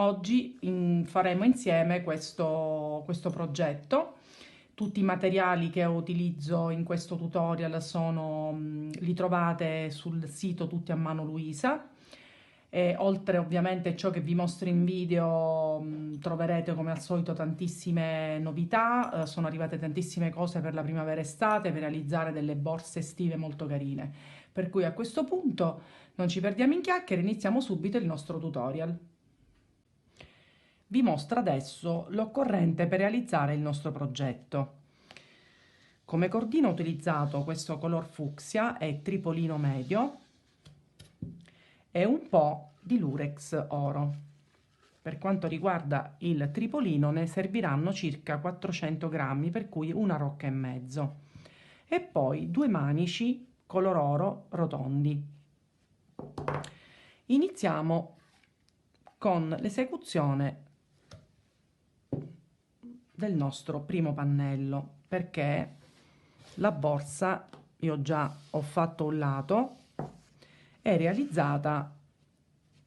Oggi faremo insieme questo progetto. Tutti i materiali che utilizzo in questo tutorial li trovate sul sito Tutti a Mano Luisa. E oltre ovviamente a ciò che vi mostro in video, troverete come al solito tantissime novità. Sono arrivate tantissime cose per la primavera-estate per realizzare delle borse estive molto carine. Per cui a questo punto non ci perdiamo in chiacchiere, iniziamo subito il nostro tutorial. Vi mostro adesso l'occorrente per realizzare il nostro progetto. Come cordino ho utilizzato questo color fucsia e tripolino medio e un po' di lurex oro. Per quanto riguarda il tripolino ne serviranno circa 400 grammi, per cui una rocca e mezzo. E poi 2 manici color oro rotondi. Iniziamo con l'esecuzione del nostro primo pannello, perché la borsa, io già ho fatto un lato, è realizzata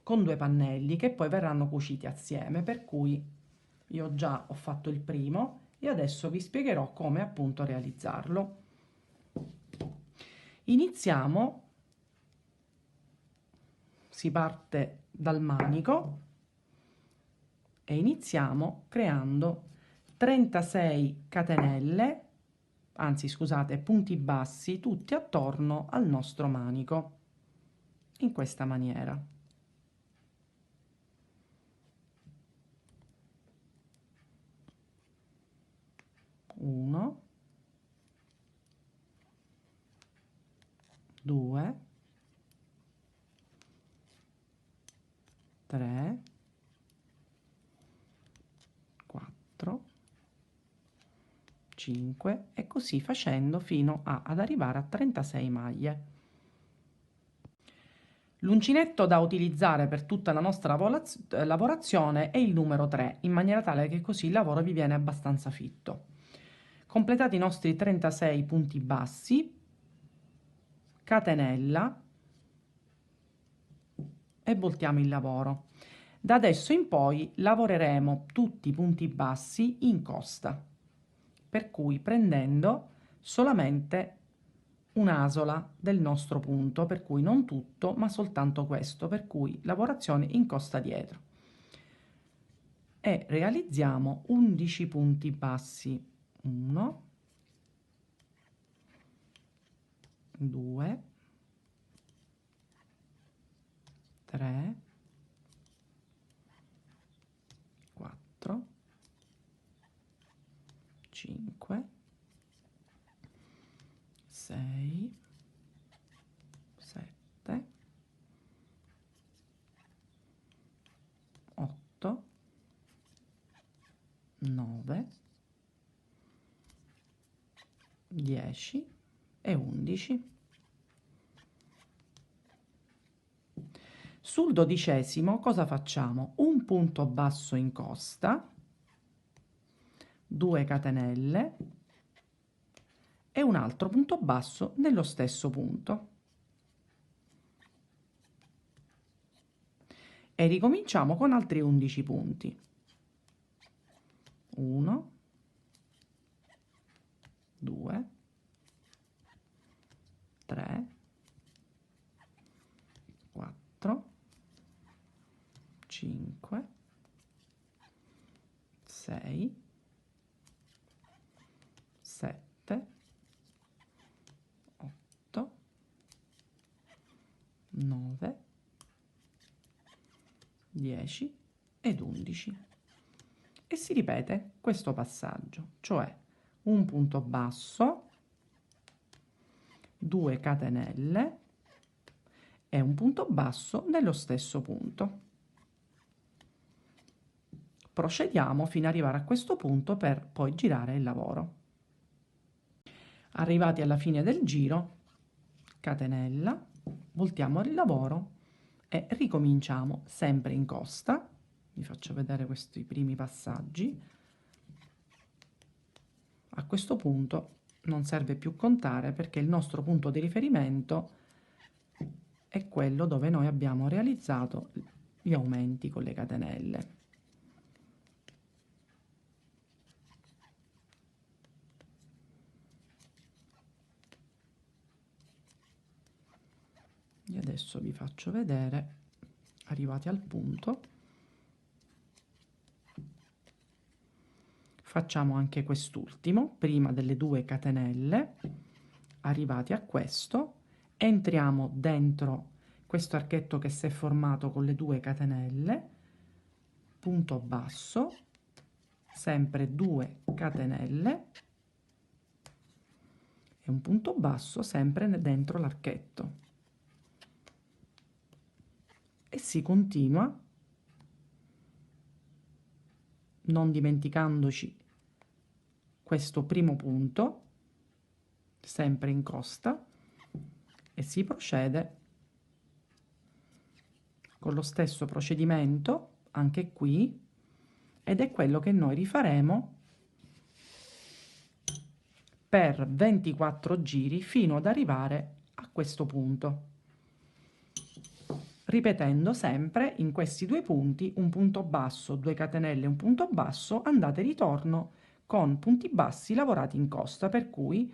con 2 pannelli che poi verranno cuciti assieme, per cui io già ho fatto il primo e adesso vi spiegherò come appunto realizzarlo. Iniziamo, si parte dal manico e iniziamo creando 36 catenelle, anzi scusate, punti bassi, tutti attorno al nostro manico, in questa maniera. Uno, due, tre, 4, 5 e così facendo fino ad arrivare a 36 maglie. L'uncinetto da utilizzare per tutta la nostra lavorazione è il numero 3, in maniera tale che così il lavoro vi viene abbastanza fitto. Completati i nostri 36 punti bassi, catenella e voltiamo il lavoro. Da adesso in poi lavoreremo tutti i punti bassi in costa, per cui prendendo solamente un'asola del nostro punto, per cui non tutto ma soltanto questo, per cui lavorazione in costa dietro. E realizziamo 11 punti bassi. 1, 2, 3, 4, 5, 6, 7, 8, 9, 10 e 11. Sul 12° cosa facciamo? Un punto basso in costa, 2 catenelle e un altro punto basso nello stesso punto. E ricominciamo con altri 11 punti. 1, 2, 3, 4, 5, 6, 7, 8, 9, 10 ed 11. E si ripete questo passaggio, cioè un punto basso, 2 catenelle e un punto basso nello stesso punto. Procediamo fino ad arrivare a questo punto per poi girare il lavoro. Arrivati alla fine del giro, catenella, voltiamo il lavoro e ricominciamo sempre in costa. Vi faccio vedere questi primi passaggi. A questo punto non serve più contare perché il nostro punto di riferimento è quello dove noi abbiamo realizzato gli aumenti con le catenelle. E adesso vi faccio vedere, arrivati al punto, facciamo anche quest'ultimo prima delle 2 catenelle. Arrivati a questo, entriamo dentro questo archetto che si è formato con le 2 catenelle, punto basso, sempre 2 catenelle e un punto basso sempre dentro l'archetto, e si continua, non dimenticandoci questo primo punto sempre in costa, e si procede con lo stesso procedimento anche qui, ed è quello che noi rifaremo per 24 giri fino ad arrivare a questo punto, ripetendo sempre in questi 2 punti un punto basso, 2 catenelle, un punto basso, andata e ritorno con punti bassi lavorati in costa, per cui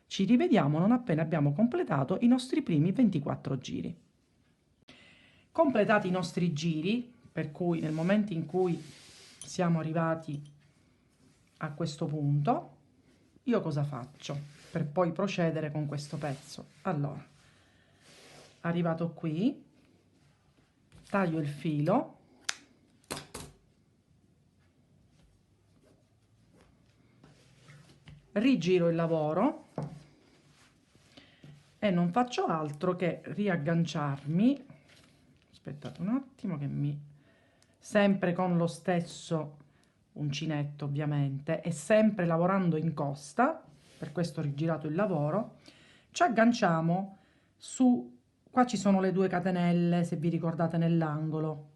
ci rivediamo non appena abbiamo completato i nostri primi 24 giri. Completati i nostri giri, per cui nel momento in cui siamo arrivati a questo punto, io cosa faccio per poi procedere con questo pezzo? Allora, arrivato qui, taglio il filo, rigiro il lavoro e non faccio altro che riagganciarmi. Aspettate un attimo che sempre con lo stesso uncinetto ovviamente, e sempre lavorando in costa, per questo ho rigirato il lavoro, ci agganciamo su, qua ci sono le 2 catenelle, se vi ricordate, nell'angolo,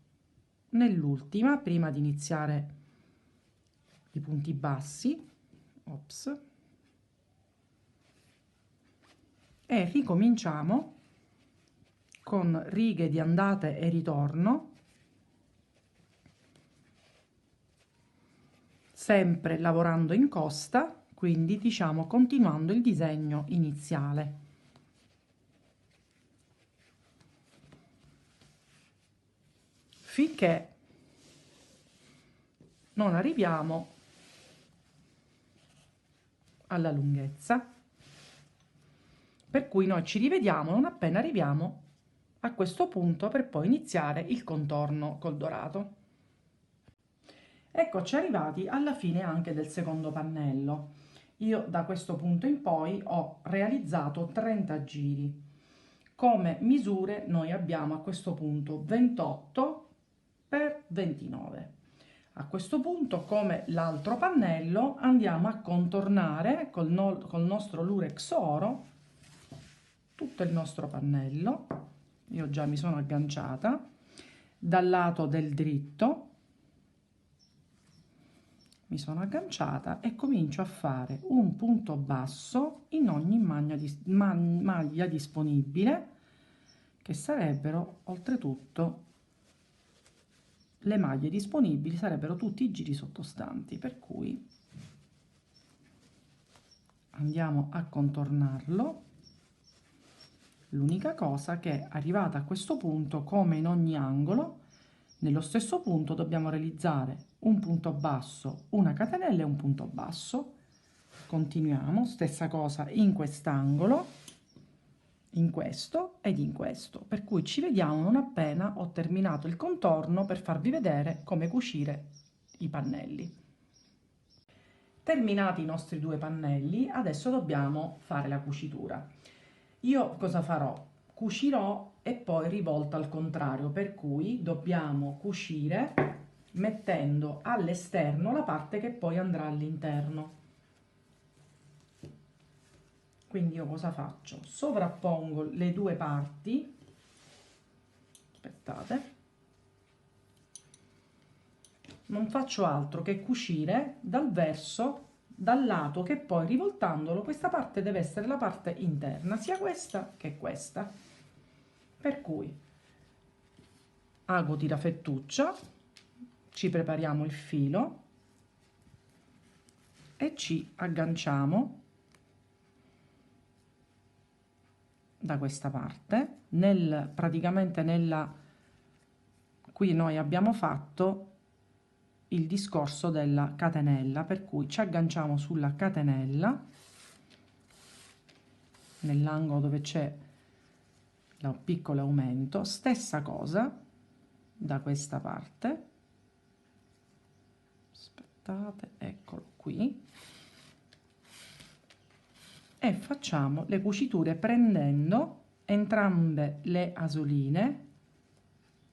nell'ultima, prima di iniziare i punti bassi, ops, e ricominciamo con righe di andata e ritorno, sempre lavorando in costa, quindi diciamo continuando il disegno iniziale. Finché non arriviamo alla lunghezza, per cui noi ci rivediamo non appena arriviamo a questo punto per poi iniziare il contorno col dorato. Eccoci arrivati alla fine anche del secondo pannello. Io da questo punto in poi ho realizzato 30 giri. Come misure noi abbiamo a questo punto 28 per 29. A questo punto, come l'altro pannello, andiamo a contornare col nostro Lurex oro tutto il nostro pannello. Io già mi sono agganciata dal lato del dritto, mi sono agganciata e comincio a fare un punto basso in ogni maglia disponibile, che sarebbero oltretutto le maglie disponibili, sarebbero tutti i giri sottostanti, per cui andiamo a contornarlo. L'unica cosa che arrivata a questo punto, come in ogni angolo, nello stesso punto dobbiamo realizzare un punto basso, una catenella e un punto basso. Continuiamo, stessa cosa in quest'angolo, in questo ed in questo, per cui ci vediamo non appena ho terminato il contorno per farvi vedere come cucire i pannelli. Terminati i nostri 2 pannelli, adesso dobbiamo fare la cucitura. Io cosa farò? Cucirò e poi rivolto al contrario, per cui dobbiamo cucire mettendo all'esterno la parte che poi andrà all'interno. Quindi io cosa faccio? Sovrappongo le 2 parti, aspettate, non faccio altro che cucire dal lato che poi rivoltandolo questa parte deve essere la parte interna, sia questa che questa, per cui ago tirafettuccia, ci prepariamo il filo e ci agganciamo da questa parte, praticamente qui noi abbiamo fatto il discorso della catenella, per cui ci agganciamo sulla catenella nell'angolo dove c'è il piccolo aumento, stessa cosa da questa parte, aspettate, eccolo qui, e facciamo le cuciture prendendo entrambe le asoline,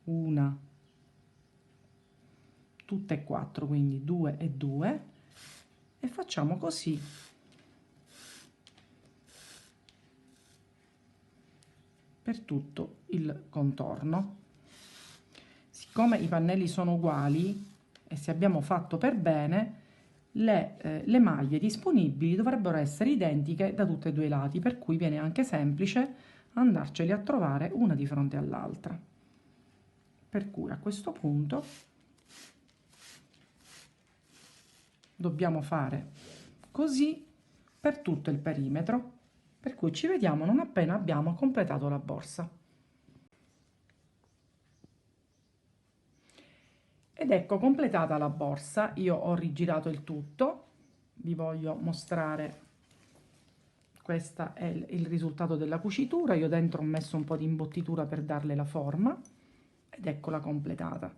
una, tutte e quattro, quindi 2 e 2, e facciamo così per tutto il contorno. Siccome i pannelli sono uguali e se abbiamo fatto per bene, le maglie disponibili dovrebbero essere identiche da tutti e due i lati, per cui viene anche semplice andarceli a trovare una di fronte all'altra. Per cui a questo punto dobbiamo fare così per tutto il perimetro, per cui ci vediamo non appena abbiamo completato la borsa. Ed ecco completata la borsa, io ho rigirato il tutto, vi voglio mostrare, questo è il risultato della cucitura, io dentro ho messo un po' di imbottitura per darle la forma, ed eccola completata.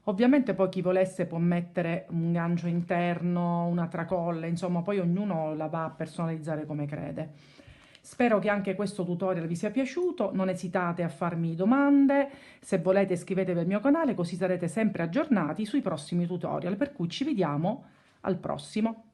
Ovviamente poi chi volesse può mettere un gancio interno, una tracolla, insomma poi ognuno la va a personalizzare come crede. Spero che anche questo tutorial vi sia piaciuto, non esitate a farmi domande, se volete iscrivetevi al mio canale così sarete sempre aggiornati sui prossimi tutorial, per cui ci vediamo al prossimo.